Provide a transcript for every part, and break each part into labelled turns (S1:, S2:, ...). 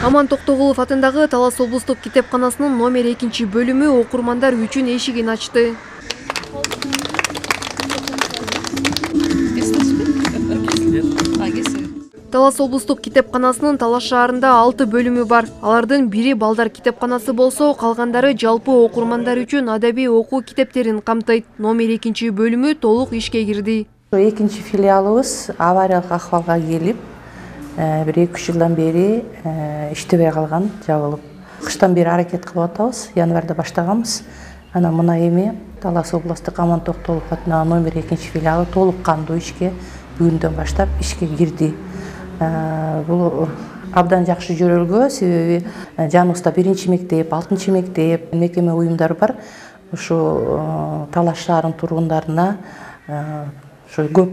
S1: Аман Токтогулов атындагы Талас облустук китепканасынын номер 2 бөлүмү окурмандар үчүн эшигин ачты. Талас облустук китепканасынын Талас шаарында 6 бөлүмү бар. Алардын бири балдар китепканасы болсо, калгандары жалпы окурмандар үчүн адабий окуу китептерин камтыйт. Номер 2 бөлүмү толук ишке кирди.
S2: Экинчи филиалыбыз авариялык акыбалга келип, bir 2 жылдан бери иштебей калган, жабылып. Кыштан бери аракет кылып атабыз, январда баштаганбыз. Ана мына эми Талас облустук Аман Токтогулов атындагы номер 2 филиалы толук кандуу ишке бүгүндөн баштап ишке кирди. Бул абдан жакшы жөрөлгө, себеби жаныбызда 1 мектеп, 6 мектеп, мекеме уюмдар бар. Ушу Талас шаарынын тургундарына көп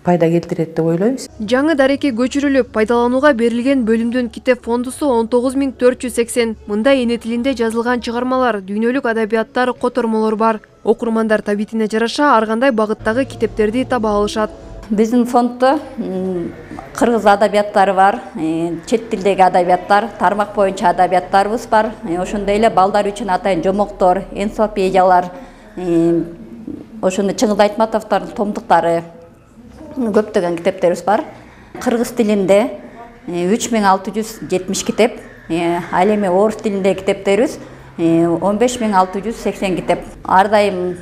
S2: пайда келтирет деп ойлойбуз.
S1: Жаңы дареке көчүрүлүп, пайдаланууга берилген бөлүмдүн китеп фондусу 19480. Мында эне тилинде жазылган чыгармалар, дүйнөлүк адабияттар, котормолор бар. Окурмандар табитине жараша ар кандай багыттагы китептерди таба алышат.
S3: Биздин фонддо кыргыз адабияттары бар, чет тилдеги адабияттар, тармак боюнча адабияттарыбыз бар. Ошондой эле балдар үчүн атайын жомоктор, энциклопедиялар, ошону Чыңгыз Айтматовдордун томдуктары, көптөгөн китептерибиз бар. Кыргыз тилинде 3670 китеп, ал эми орус тилиндеги китептерибиз 15680 китеп. Ар дайым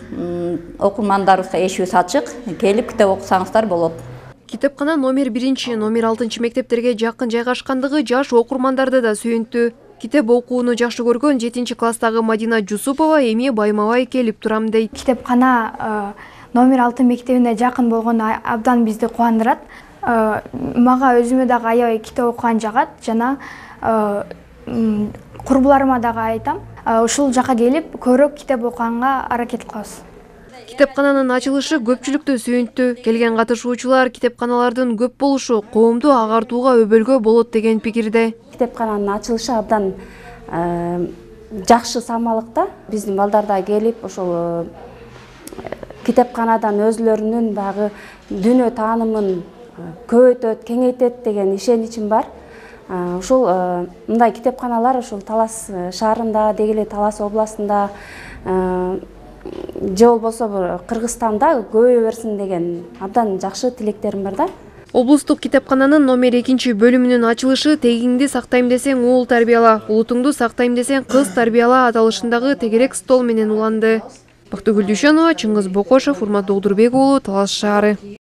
S3: окурмандарыбызга эшигибиз ачык, келип китеп окусаңыздар болот.
S1: Китепкана номер 1, номер 6 мектептерге жакын жайгашкандыгы жаш окурмандарды да сүйүнтү. Китеп окууну жакшы көргөн 7 класстагы Мадина Жусупова эми байма-бай келип турам дейт.
S4: Китепкана номер 6 мектебине жакын болгону абдан бизди кубандырат. Мага өзүмө дагы аябай китеп окуган жагат, жана курбуларыма дагы айтам. Ушул жака келип, көрөк китеп окуганга аракет кылабыз.
S1: Китепкананын ачылышы көпчүлүктү сүйүнтү. Келген катышуучулар китепканалардын көп болушу коомду агартууга өбөлгө болот деген пикирде.
S5: Китепкананын ачылышы абдан жакшы самалыкта. Биздин балдар да келип, ошол китепканадан өзлөрүнүн багы дүйнө таанымын көбөйтөт, кеңейтет деген ишеничим бар. Ушул мындай китепканалар ушул Талас шаарында, дегеле Талас областында, же болбосо Кыргызстанда көбөйө берсин деген абдан жакшы тилектерим бар да.
S1: Облустук китепкананын номер 2 бөлүмүнүн ачылышы "Тегиңди сактайм десең уул тарбияла, улутуңду сактайм десең кыз тарбияла" аталышындагы тегерек стол менен уланды. Бактыгүл Дүйшөнова, Чыңгыз Бокошов, Урмат Догдурбек уулу, Талас шаары.